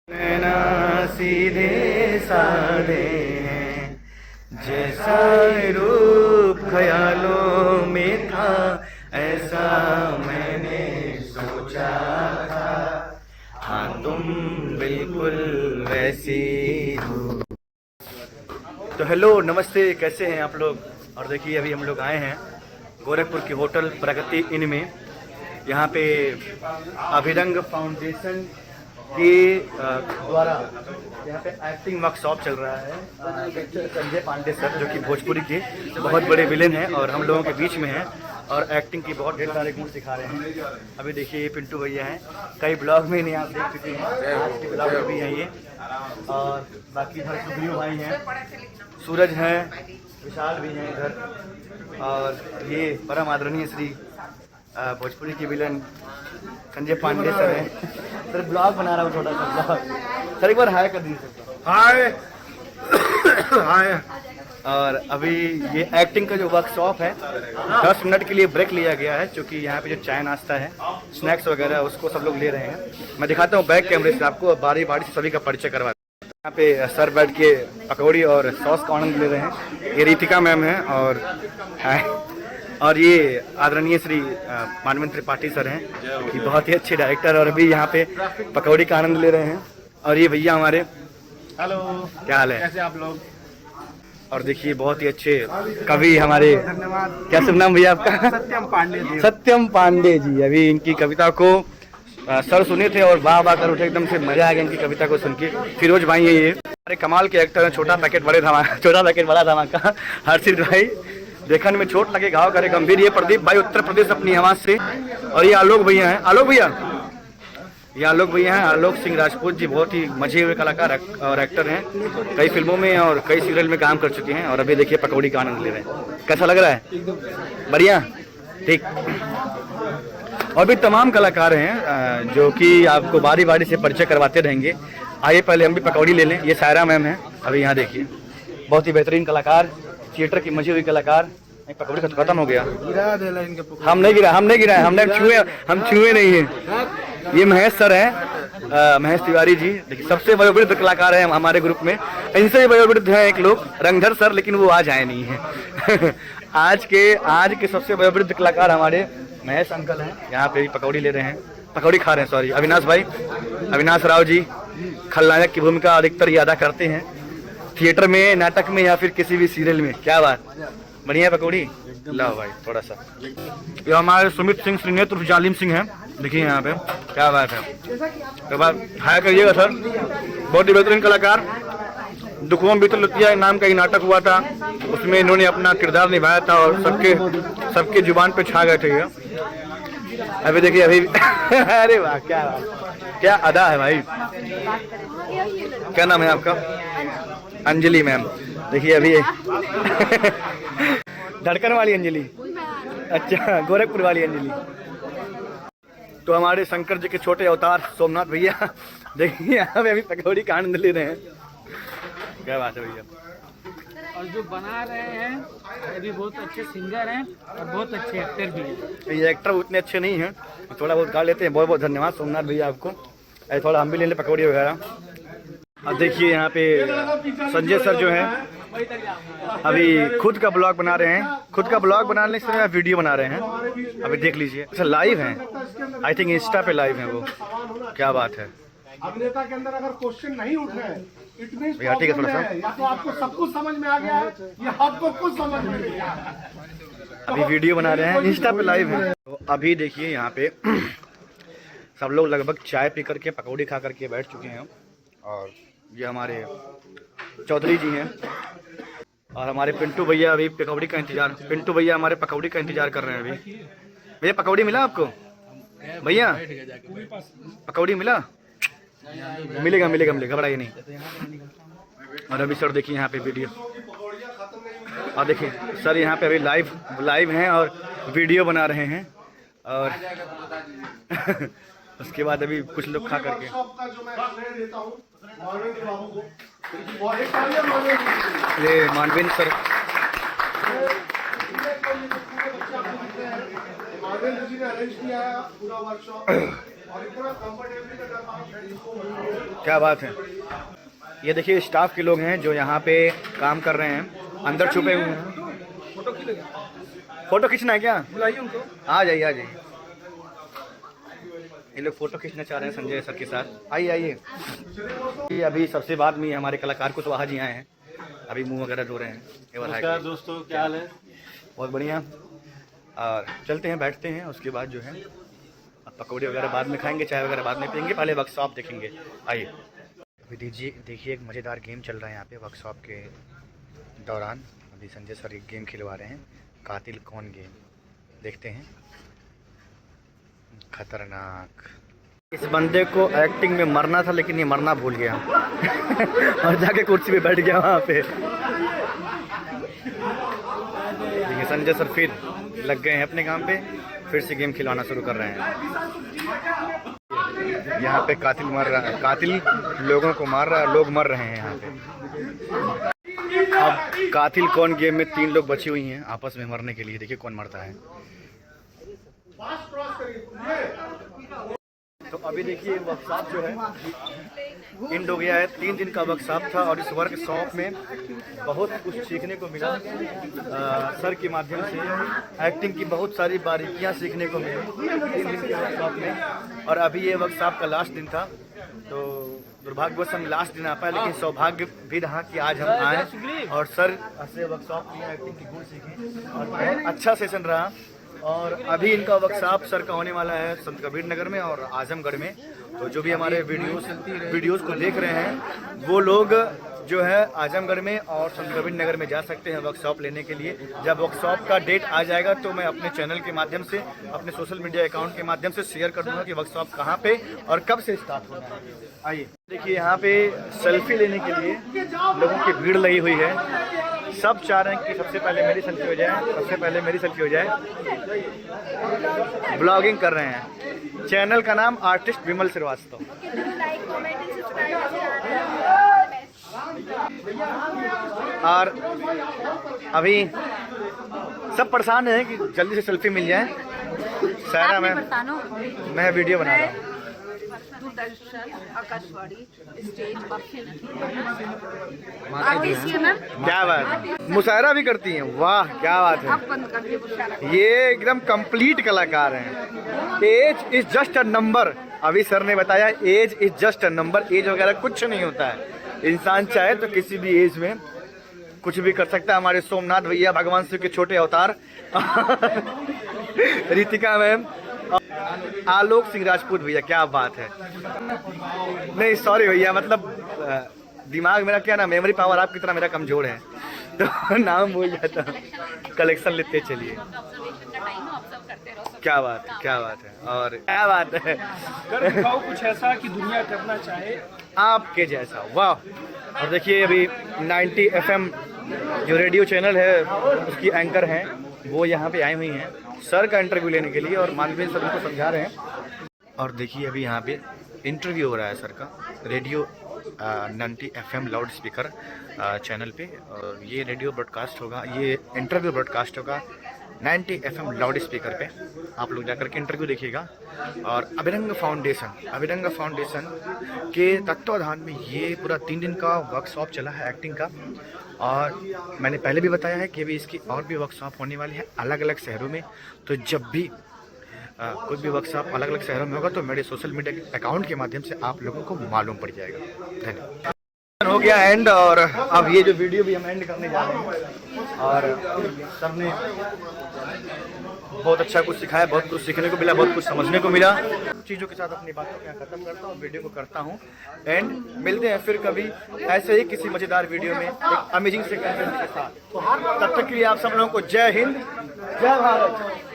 नैना सीधे साधे हैं, जैसा रूप ख्यालों में था ऐसा मैंने सोचा था। हाँ तुम बिल्कुल वैसी हो। तो हेलो नमस्ते, कैसे हैं आप लोग। और देखिए अभी हम लोग आए हैं गोरखपुर की होटल प्रगति इन में। यहाँ पे अभिरंग फाउंडेशन के द्वारा यहाँ पे एक्टिंग वर्कशॉप चल रहा है। संजय पांडे सर जो कि भोजपुरी के बहुत बड़े विलेन हैं और हम लोगों के बीच में हैं और एक्टिंग की बहुत ढेर सारे गुण सिखा रहे हैं। अभी देखिए ये पिंटू भैया हैं, कई ब्लॉग में इन्हें आप देख चुके हैं, आज के ब्लॉग में भी हैं ये। और बाकी इधर सुग्रीव भाई हैं, सूरज हैं, विशाल भी हैं इधर। और ये परम आदरणीय श्री भोजपुरी के विलन संजय पांडे सर हैं। सर ब्लॉग बना रहा हूँ, छोटा सा ब्लॉग। सर एक बार हाय कर दीजिए। हाय हाय। और अभी ये एक्टिंग का जो वर्कशॉप है 10 मिनट के लिए ब्रेक लिया गया है, क्योंकि यहाँ पे जो चाय नाश्ता है, स्नैक्स वगैरह उसको सब लोग ले रहे हैं। मैं दिखाता हूँ बैक कैमरे से आपको, बारी बारी से सभी का परिचय करवाता हूँ। यहाँ पे सर बैठ के पकौड़ी और सॉस का आनंद ले रहे हैं। ये रितिका मैम है और ये आदरणीय श्री मानवेंद्र त्रिपाठी सर हैं कि बहुत ही अच्छे डायरेक्टर और अभी यहाँ पे पकौड़ी का आनंद ले रहे हैं। और ये भैया हमारे, हेलो, क्या हाल है, कैसे आप लोग। और देखिए बहुत ही अच्छे कवि हमारे, धन्यवाद। क्या शुभ नाम भैया आपका। सत्यम पांडे जी। सत्यम पांडे जी। अभी इनकी कविता को सर सुने थे और वाह वाह कर उठे, एकदम से मजा आ गया इनकी कविता को सुन के। फिरोज भाई है ये, हमारे कमाल के एक्टर हैं। छोटा पैकेट बड़े धमाका, छोटा पैकेट बड़ा धमाका। हर्षित भाई, देखने में चोट लगे घाव करे गंभीर। ये प्रदीप भाई उत्तर प्रदेश अपनी आवाज से। और ये आलोक भैया हैं, आलोक भैया, ये आलोक भैया हैं, आलोक सिंह राजपूत जी, बहुत ही मजे हुए कलाकार और एक्टर हैं। कई फिल्मों में और कई सीरियल में काम कर चुके हैं। और अभी देखिए पकौड़ी का आनंद ले रहे हैं। कैसा लग रहा है, बढ़िया, ठीक। और भी तमाम कलाकार हैं जो कि आपको बारी बारी से परिचय करवाते रहेंगे। आइए पहले हम भी पकौड़ी ले लें। ये सायरा मैम है, अभी यहाँ देखिए, बहुत ही बेहतरीन कलाकार, थिएटर की मजे हुई कलाकार। पकौड़ी खत्म हो गया, हम नहीं गिरा, हम छुए नहीं है। ये महेश सर हैं, महेश तिवारी जी, देखिए सबसे वयोवृद्ध कलाकार है हमारे ग्रुप में। इनसे वयोवृद्ध है एक लोग, रंगधर सर, लेकिन वो आज आए नहीं है। आज के सबसे वयोवृद्ध कलाकार हमारे महेश अंकल हैं, यहाँ पे पकौड़ी ले रहे हैं, पकौड़ी खा रहे हैं, सॉरी। अविनाश भाई, अविनाश राव जी खलनायक की भूमिका अधिकतर ये अदा करते हैं थिएटर में, नाटक में या फिर किसी भी सीरियल में। क्या बात, बढ़िया पकौड़ी लाओ भाई थोड़ा सा। ये हमारे सुमित सिंह, श्रीनेत्र जालिम सिंह हैं, देखिए यहाँ पे, क्या बात है। तो बात हाय करिएगा सर, बहुत ही बेहतरीन कलाकार। दुखों बीतल लुतिया नाम का ही नाटक हुआ था, उसमें इन्होंने अपना किरदार निभाया था और सबके जुबान पे छा गए थे ये। अभी देखिए अभी अरे वाह, क्या बात, क्या अदा है भाई। क्या नाम है आपका। अंजलि मैम, देखिए अभी धड़कन वाली अंजलि, अच्छा गोरखपुर वाली अंजलि। तो हमारे शंकर जी के छोटे अवतार सोमनाथ भैया, देखिए यहाँ पे अभी पकौड़ी का आनंद ले रहे हैं। क्या बात है भैया। और जो बना रहे हैं ये भी बहुत अच्छे सिंगर हैं और बहुत अच्छे एक्टर भी हैं। ये एक्टर उतने अच्छे नहीं हैं, थोड़ा बहुत गा लेते हैं। बहुत बहुत धन्यवाद सोमनाथ भैया आपको। थोड़ा हम भी ले लें पकौड़ी वगैरह। अब देखिए यहाँ पे संजय सर जो हैं अभी खुद का ब्लॉग बना रहे हैं। खुद का ब्लॉग बनाने से वीडियो बना रहे हैं, अभी देख लीजिए। अच्छा लाइव हैं, आई थिंक इंस्टा पे लाइव हैं वो। क्या बात है। अभिनेता के अंदर अगर क्वेश्चन नहीं उठ रहे, इट मींस ठीक है, थोड़ा सा या तो आपको सब कुछ समझ में आ गया है या आपको कुछ समझ में नहीं आया है। अभी वीडियो बना रहे हैं, इंस्टा पे लाइव है। तो अभी देखिए यहाँ पे सब लोग लगभग चाय पी करके पकौड़ी खा करके बैठ चुके हैं। और ये हमारे चौधरी जी हैं और हमारे पिंटू भैया अभी पकौड़ी का इंतजार, पिंटू भैया हमारे पकौड़ी का इंतजार कर रहे हैं अभी। भैया पकौड़ी मिला आपको, भैया पकौड़ी मिला, मिलेगा मिलेगा मिलेगा, घबराइए नहीं। और अभी सर देखिए यहाँ पे वीडियो, और देखिए सर यहाँ पे अभी लाइव हैं और वीडियो बना रहे हैं। और उसके बाद अभी कुछ लोग खा करके ये मानवेंद्र सर, मानवेंद्र जी ने अरेंज किया है पूरा वर्कशॉप। क्या बात है। ये देखिए स्टाफ के लोग हैं जो यहाँ पे काम कर रहे हैं, अंदर छुपे हुए हैं। फोटो खींचना है क्या? बुलाइए उनको। आ जाइए आ जाइए। ये लोग फोटो खींचना चाह रहे हैं संजय सर के साथ। आइए आइए। अभी सबसे बाद में हमारे कलाकार कुशवाहा जी आए हैं, अभी मुंह वगैरह धो रहे हैं। नमस्कार दोस्तों, क्या हाल है? बहुत बढ़िया। और चलते हैं, बैठते हैं, उसके बाद जो है पकौड़े वगैरह बाद में खाएंगे, चाय वगैरह बाद में पियेंगे, पहले वर्कशॉप देखेंगे। आइए। अभी देखिए एक मज़ेदार गेम चल रहा है यहाँ पे वर्कशॉप के दौरान। अभी संजय सर एक गेम खिलवा रहे हैं, कातिल कौन गेम। देखते हैं। खतरनाक। इस बंदे को एक्टिंग में मरना था लेकिन ये मरना भूल गया और जाके कुर्सी पे बैठ गया वहाँ पे। देखिए संजय सर फिर लग गए हैं अपने काम पे, फिर से गेम खिलवाना शुरू कर रहे हैं। यहाँ पे कातिल मर रहा है, कातिल लोगों को मार रहा है, लोग मर रहे हैं यहाँ पे। अब कातिल कौन गेम में 3 लोग बची हुई हैं आपस में मरने के लिए। देखिए कौन मरता है। तो अभी देखिए वर्कशॉप जो है एंड हो गया है। 3 दिन का वर्कशॉप था और इस वर्कशॉप में बहुत कुछ सीखने को मिला। सर के माध्यम से एक्टिंग की बहुत सारी बारीकियां सीखने को मिली 3 दिन के वर्कशॉप में। और अभी ये वर्कशॉप का लास्ट दिन था, तो दुर्भाग्यवश हम लास्ट दिन आ पाए, लेकिन सौभाग्य भी रहा कि आज हम आए और सर से वर्कशॉप में एक्टिंग की गुण सीखे और बहुत अच्छा सेशन रहा। और अभी इनका वर्कशॉप सर का होने वाला है संत कबीर नगर में और आजमगढ़ में। तो जो भी हमारे वीडियोस को देख रहे हैं वो लोग जो है आजमगढ़ में और संत कबीर नगर में जा सकते हैं वर्कशॉप लेने के लिए। जब वर्कशॉप का डेट आ जाएगा तो मैं अपने चैनल के माध्यम से, अपने सोशल मीडिया अकाउंट के माध्यम से शेयर कर दूंगा कि वर्कशॉप कहाँ पे और कब से स्टार्ट होना है। आइए देखिए यहाँ पे सेल्फी लेने के लिए लोगों की भीड़ लगी हुई है। सब चाह रहे हैं कि सबसे पहले मेरी सेल्फी हो जाए, सबसे पहले मेरी सेल्फी हो जाए। ब्लॉगिंग कर रहे हैं। चैनल का नाम आर्टिस्ट विमल श्रीवास्तव। और अभी सब परेशान हैं कि जल्दी से सेल्फी मिल जाए। सारा मैं वीडियो बना रहा हूँ। आकाशवाणी स्टेज क्या बात है, मुशायरा भी करती हैं। वाह क्या बात है, ये एकदम कंप्लीट कलाकार हैं। Age is just a number. अभी सर ने बताया age is just a number. Age वगैरह कुछ नहीं होता है, इंसान चाहे तो किसी भी एज में कुछ भी कर सकता है। हमारे सोमनाथ भैया भगवान शिव के छोटे अवतार रितिका मैम, आलोक सिंह राजपूत भैया, क्या बात है। नहीं सॉरी भैया, मतलब दिमाग मेरा क्या ना, मेमोरी पावर आपकी तरह मेरा कमजोर है तो नाम भूल जाता। कलेक्शन लेते चलिए। क्या बात है, क्या बात है, और क्या बात है। कर दिखाओ कुछ ऐसा कि दुनिया करना चाहे आपके जैसा। वाह। और देखिए अभी 90 FM जो रेडियो चैनल है उसकी एंकर हैं, वो यहाँ पे आई हुई हैं सर का इंटरव्यू लेने के लिए और मानवीय सर उनको समझा रहे हैं। और देखिए अभी यहाँ पे इंटरव्यू हो रहा है सर का radio 90 FM loud speaker channel पे। और ये रेडियो ब्रॉडकास्ट होगा, ये इंटरव्यू ब्रॉडकास्ट होगा 90 FM लाउड स्पीकर पे। आप लोग जाकर के इंटरव्यू देखिएगा। और अभिरंग फाउंडेशन के तत्वाधान में ये पूरा 3 दिन का वर्कशॉप चला है एक्टिंग का। और मैंने पहले भी बताया है कि अभी इसकी और भी वर्कशॉप होने वाली है अलग अलग शहरों में। तो जब भी कोई भी वर्कशॉप अलग अलग शहरों में होगा तो मेरे सोशल मीडिया अकाउंट के माध्यम से आप लोगों को मालूम पड़ जाएगा। धन्यवाद। हो गया एंड, और अब ये जो वीडियो भी हम एंड करने जा रहे हैं। और सर ने बहुत अच्छा कुछ सिखाया, बहुत कुछ सीखने को मिला, बहुत कुछ समझने को मिला। चीज़ों के साथ अपनी बातों को यहाँ खत्म करता हूँ, वीडियो को करता हूँ एंड। मिलते हैं फिर कभी ऐसे ही किसी मज़ेदार वीडियो में एक अमेजिंग से कंटेंट के साथ। तब तक के लिए आप सब लोगों को जय हिंद, जय भारत।